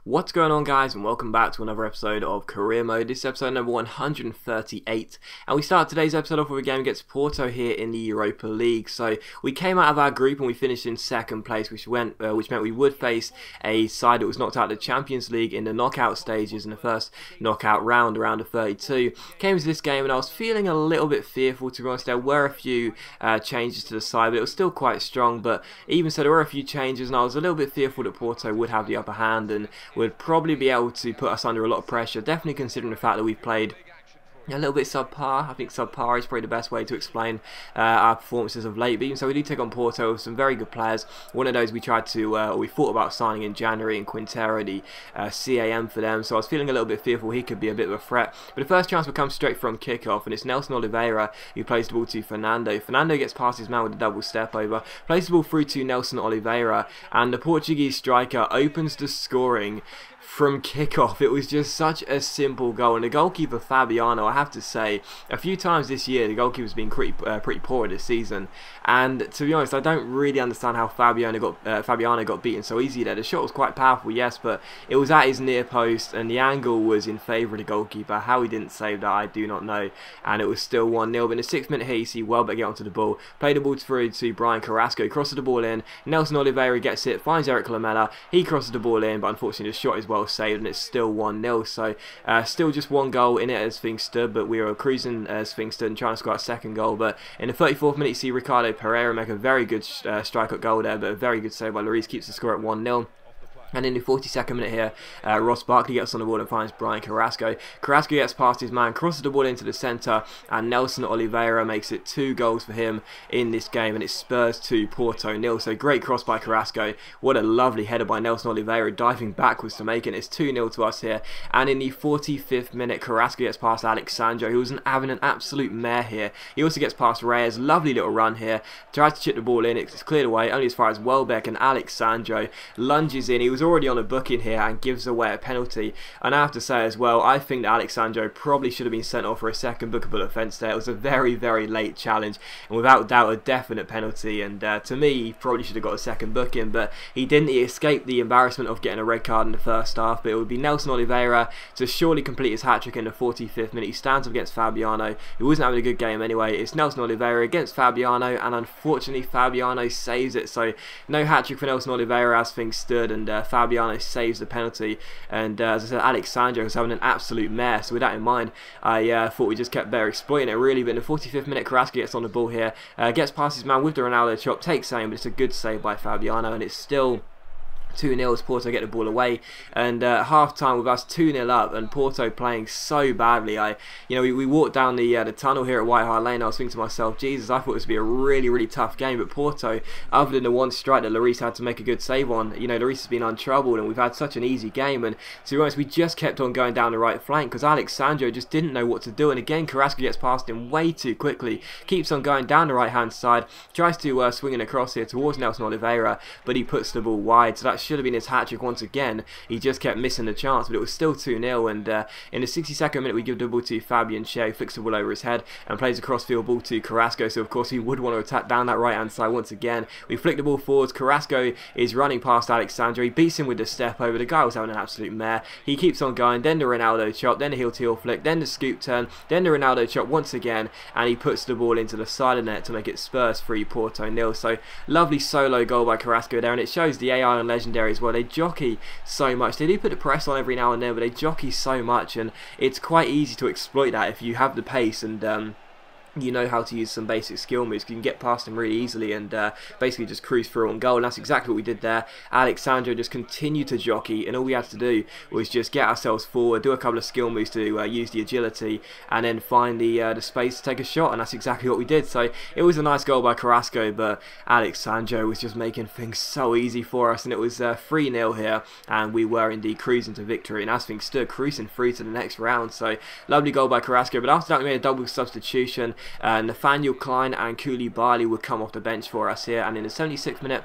What's going on, guys, and welcome back to another episode of Career Mode. This is episode number 138, and we start today's episode off with a game against Porto here in the Europa League. So we came out of our group and we finished in second place, which meant we would face a side that was knocked out of the Champions League in the knockout stages in the first knockout round, around of 32. Came to this game and I was feeling a little bit fearful, to be honest. There were a few changes to the side, but it was still quite strong. But even so, there were a few changes, and I was a little bit fearful that Porto would have the upper hand and would probably be able to put us under a lot of pressure, definitely considering the fact that we've played a little bit subpar. I think subpar is probably the best way to explain our performances of late. But even so, we do take on Porto with some very good players. One of those we tried to, or we thought about signing in January in Quintero, the CAM for them. So I was feeling a little bit fearful he could be a bit of a threat. But the first chance will come straight from kickoff, and it's Nelson Oliveira who plays the ball to Fernando. Fernando gets past his man with a double step over, plays the ball through to Nelson Oliveira, and the Portuguese striker opens the scoring from kickoff. It was just such a simple goal, and the goalkeeper Fabiano, I have to say, a few times this year the goalkeeper's been pretty poor this season, and to be honest, I don't really understand how Fabiano got beaten so easy there. The shot was quite powerful, yes, but it was at his near post and the angle was in favour of the goalkeeper. How he didn't save that, I do not know, and it was still 1-0. But in the 6th minute here, you see Welbeck get onto the ball, play the ball through to Brian Carrasco, crosses the ball in, Nelson Oliveira gets it, finds Eric Lamela, he crosses the ball in, but unfortunately the shot is well saved and it's still 1-0. So still just one goal in it as things stood, but we were cruising as things stood and trying to score a second goal. But in the 34th minute, you see Ricardo Pereira make a very good strike-up goal there, but a very good save by Lloris, keeps the score at 1-0. And in the 42nd minute here, Ross Barkley gets on the ball and finds Brian Carrasco. Carrasco gets past his man, crosses the ball into the centre, and Nelson Oliveira makes it 2 goals for him in this game, and it's Spurs 2, Porto 0. So great cross by Carrasco. What a lovely header by Nelson Oliveira, diving backwards to make it. It's 2-0 to us here. And in the 45th minute, Carrasco gets past Alex Sandro, who was having an absolute mare here. He also gets past Reyes. Lovely little run here. Tries to chip the ball in. It's cleared away only as far as Welbeck, and Alex Sandro lunges in. He was already on a booking here and gives away a penalty. And I have to say as well, I think that Alexandro probably should have been sent off for a second bookable offence there. It was a very, very late challenge and without doubt a definite penalty, and to me he probably should have got a second booking, but he didn't. He escaped the embarrassment of getting a red card in the first half. But it would be Nelson Oliveira to surely complete his hat-trick in the 45th minute. He stands up against Fabiano, who wasn't having a good game anyway. It's Nelson Oliveira against Fabiano, and unfortunately Fabiano saves it. So no hat-trick for Nelson Oliveira as things stood, and Fabiano saves the penalty. And as I said, Alex Sandro was having an absolute mare, so with that in mind, I thought we just kept better exploiting it really. But in the 45th minute, Carrasco gets on the ball here, gets past his man with the Ronaldo chop, takes aim, but it's a good save by Fabiano, and it's still 2-0 as Porto get the ball away. And half time with us 2-0 up and Porto playing so badly, we walked down the tunnel here at White Hart Lane. I was thinking to myself, Jesus, I thought this would be a really, really tough game. But Porto, other than the one strike that Lloris had to make a good save on, Lloris has been untroubled and we've had such an easy game. And to be honest, we just kept on going down the right flank because Alex Sandro just didn't know what to do. And again, Carrasco gets past him way too quickly, keeps on going down the right hand side, tries to swing it across here towards Nelson Oliveira, but he puts the ball wide. So that should have been his hat-trick once again. He just kept missing the chance, but it was still 2-0. And in the 62nd minute, we give the ball to Fabian Schär, who flicks the ball over his head and plays a cross-field ball to Carrasco. So of course he would want to attack down that right-hand side once again. We flick the ball forwards. Carrasco is running past Alexandro. He beats him with the step over. The guy was having an absolute mare. He keeps on going. Then the Ronaldo chop. Then the heel-to-heel flick. Then the scoop turn. Then the Ronaldo chop once again, and he puts the ball into the side of the net to make it Spurs 3, Porto 0. So lovely solo goal by Carrasco there, and it shows the AI on Legendary as well. They jockey so much. They do put the press on every now and then, but they jockey so much, and it's quite easy to exploit that if you have the pace and you know how to use some basic skill moves. You can get past him really easily and basically just cruise through on goal, and that's exactly what we did there. Alexandro just continued to jockey, and all we had to do was just get ourselves forward, do a couple of skill moves to use the agility, and then find the space to take a shot, and that's exactly what we did. So it was a nice goal by Carrasco, but Alexandro was just making things so easy for us, and it was 3-0 here, and we were indeed cruising to victory, and as things stood, cruising through to the next round. So lovely goal by Carrasco, but after that we made a double substitution. Nathaniel Klein and Koulibaly would come off the bench for us here, and in the 76th minute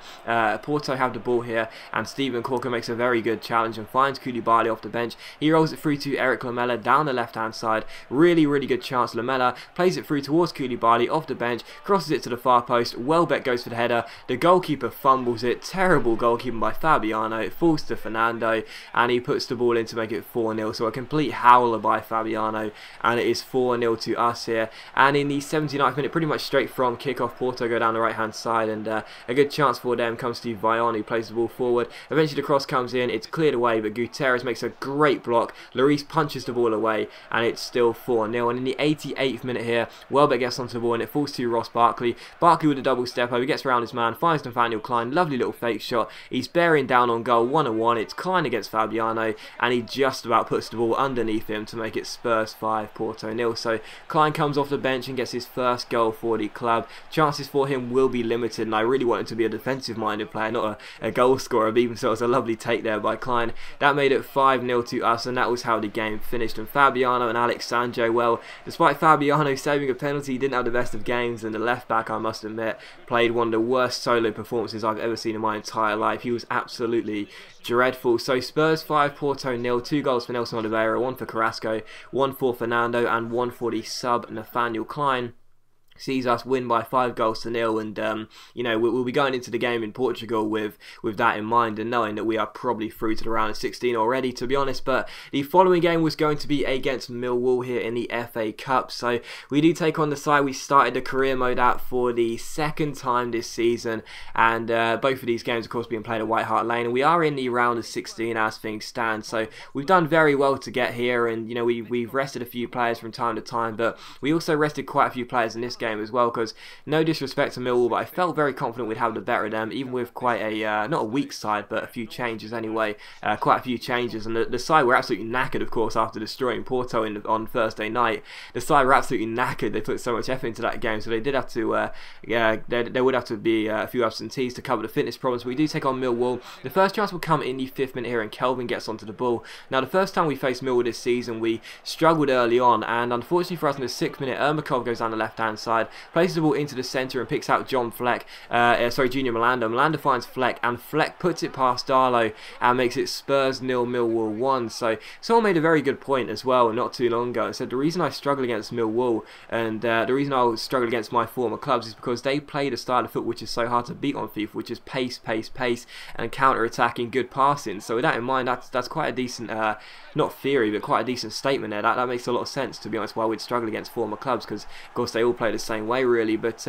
Porto have the ball here, and Stephen Corker makes a very good challenge and finds Koulibaly off the bench. He rolls it through to Eric Lamela down the left hand side. Really good chance. Lamela plays it through towards Koulibaly off the bench, crosses it to the far post. Welbeck goes for the header. The goalkeeper fumbles it. Terrible goalkeeping by Fabiano. It falls to Fernando, and he puts the ball in to make it 4-0. So a complete howler by Fabiano, and it is 4-0 to us here. And in the 79th minute, pretty much straight from kickoff, Porto go down the right hand side, and a good chance for them comes to Vion, who plays the ball forward. Eventually the cross comes in, it's cleared away, but Gutierrez makes a great block. Lloris punches the ball away, and it's still 4-0. And in the 88th minute here, Welbeck gets onto the ball, and it falls to Ross Barkley. Barkley with a double step over, gets around his man, finds Nathaniel Klein. Lovely little fake shot. He's bearing down on goal, 1-1. It's Klein against Fabiano, and he just about puts the ball underneath him to make it Spurs 5, Porto 0. So Klein comes off the bench and gets his first goal for the club. Chances for him will be limited, and I really want him to be a defensive-minded player, not a goal scorer. But even so, it was a lovely take there by Klein. That made it 5-0 to us, and that was how the game finished. And Fabiano and Alex Sancho, well, despite Fabiano saving a penalty, he didn't have the best of games, and the left back, I must admit, played one of the worst solo performances I've ever seen in my entire life. He was absolutely dreadful. So Spurs 5, Porto 0. 2 goals for Nelson Oliveira, 1 for Carrasco, 1 for Fernando, and 1 for the sub Nathaniel Klein. Sees us win by 5 goals to 0, and you know, we'll be going into the game in Portugal with that in mind, and knowing that we are probably through to the round of 16 already, to be honest. But the following game was going to be against Millwall here in the FA Cup, so we do take on the side we started the career mode at for the second time this season, and both of these games of course being played at White Hart Lane, and we are in the round of 16 as things stand. So we've done very well to get here, and you know, we've rested a few players from time to time, but we also rested quite a few players in this game as well, because no disrespect to Millwall, but I felt very confident we'd have the better of them, even with quite a not a weak side, but a few changes anyway. Quite a few changes, and the side were absolutely knackered, of course, after destroying Porto on Thursday night. The side were absolutely knackered. They put so much effort into that game, so they did have to there would have to be a few absentees to cover the fitness problems. But we do take on Millwall. The first chance will come in the 5th minute here, and Kelvin gets onto the ball. Now, the first time we faced Millwall this season, we struggled early on, and unfortunately for us, in the 6th minute, Ermakov goes down the left hand side, places the ball into the centre and picks out Junior Malanda. Malanda finds Fleck, and Fleck puts it past Darlow and makes it Spurs 0, Millwall 1. So someone made a very good point as well not too long ago, and said the reason I struggle against Millwall, and the reason I struggle against my former clubs, is because they play the style of football which is so hard to beat on FIFA, which is pace, and counter-attacking, good passing. So with that in mind, that's quite a decent, not theory, but quite a decent statement there. That makes a lot of sense, to be honest, why we'd struggle against former clubs, because of course they all play the same way really. But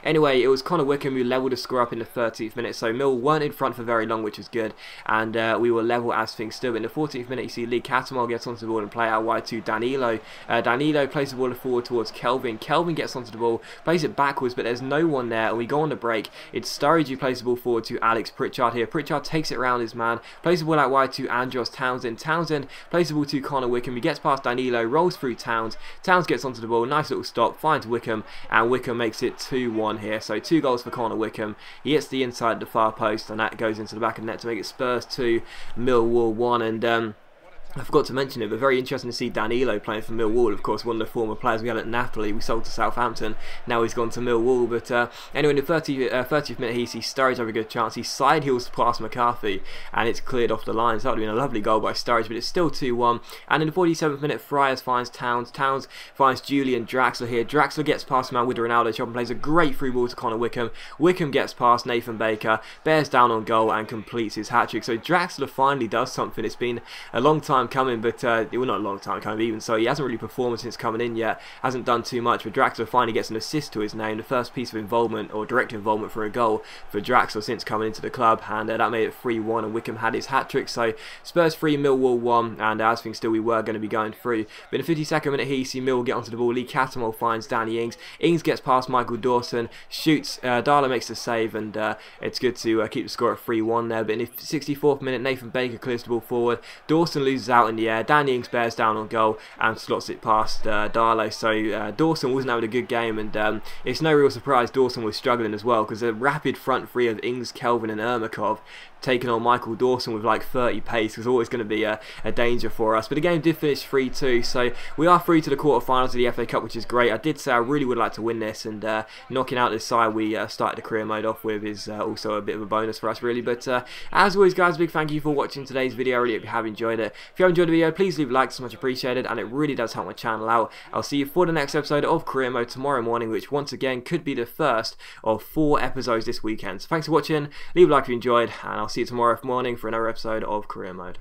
anyway, it was Connor Wickham who levelled the score up in the 13th minute, so Mill weren't in front for very long, which is good, and we were level as things stood. In the 14th minute, you see Lee Catamol gets onto the ball and play out wide to Danilo. Danilo plays the ball forward towards Kelvin. Kelvin gets onto the ball, plays it backwards, but there's no one there, and we go on the break. It's Sturridge who plays the ball forward to Alex Pritchard here. Pritchard takes it around his man, plays the ball out wide to Andros Townsend. Townsend plays the ball to Connor Wickham. He gets past Danilo, rolls through Towns. Towns gets onto the ball, nice little stop, finds Wickham, and Wickham makes it 2-1 here. So 2 goals for Connor Wickham. He hits the inside the far post, and that goes into the back of the net to make it Spurs 2, Millwall 1. And I forgot to mention it, but very interesting to see Danilo playing for Millwall. Of course, one of the former players we had at Napoli, we sold to Southampton. Now he's gone to Millwall. But anyway, in the 30th minute, he sees Sturridge have a good chance. He side heels past McCarthy, and it's cleared off the line. So that would have been a lovely goal by Sturridge, but it's still 2-1. And in the 47th minute, Friars finds Towns. Towns finds Julian Draxler here. Draxler gets past man with the Ronaldo shot and plays a great through ball to Connor Wickham. Wickham gets past Nathan Baker, bears down on goal, and completes his hat-trick. So Draxler finally does something. It's been a long time coming, but well, not a long time coming even, so he hasn't really performed since coming in yet, hasn't done too much, but Draxler finally gets an assist to his name, the first piece of involvement, or direct involvement for a goal for Draxler since coming into the club, and that made it 3-1, and Wickham had his hat-trick. So Spurs 3, Millwall 1, and as things still, we were going to be going through. But in the 52nd minute here, you see Millwall get onto the ball. Lee Catamol finds Danny Ings. Ings gets past Michael Dawson, shoots, Darla makes the save, and it's good to keep the score at 3-1 there. But in the 64th minute, Nathan Baker clears the ball forward. Dawson loses out out in the air. Danny Ings bears down on goal and slots it past Darlow. So Dawson wasn't having a good game, and it's no real surprise Dawson was struggling as well, because a rapid front three of Ings, Kelvin and Ermakov taking on Michael Dawson with like 30 pace was always going to be a danger for us. But the game did finish 3-2, so we are through to the quarterfinals of the FA Cup, which is great. I did say I really would like to win this, and knocking out this side we started the career mode off with is also a bit of a bonus for us really. But as always guys, big thank you for watching today's video. I really hope you have enjoyed it. If you have enjoyed the video, please leave a like, it's much appreciated, and it really does help my channel out. I'll see you for the next episode of career mode tomorrow morning, which once again could be the first of 4 episodes this weekend. So thanks for watching, leave a like if you enjoyed, and I'll see you tomorrow morning for another episode of career mode.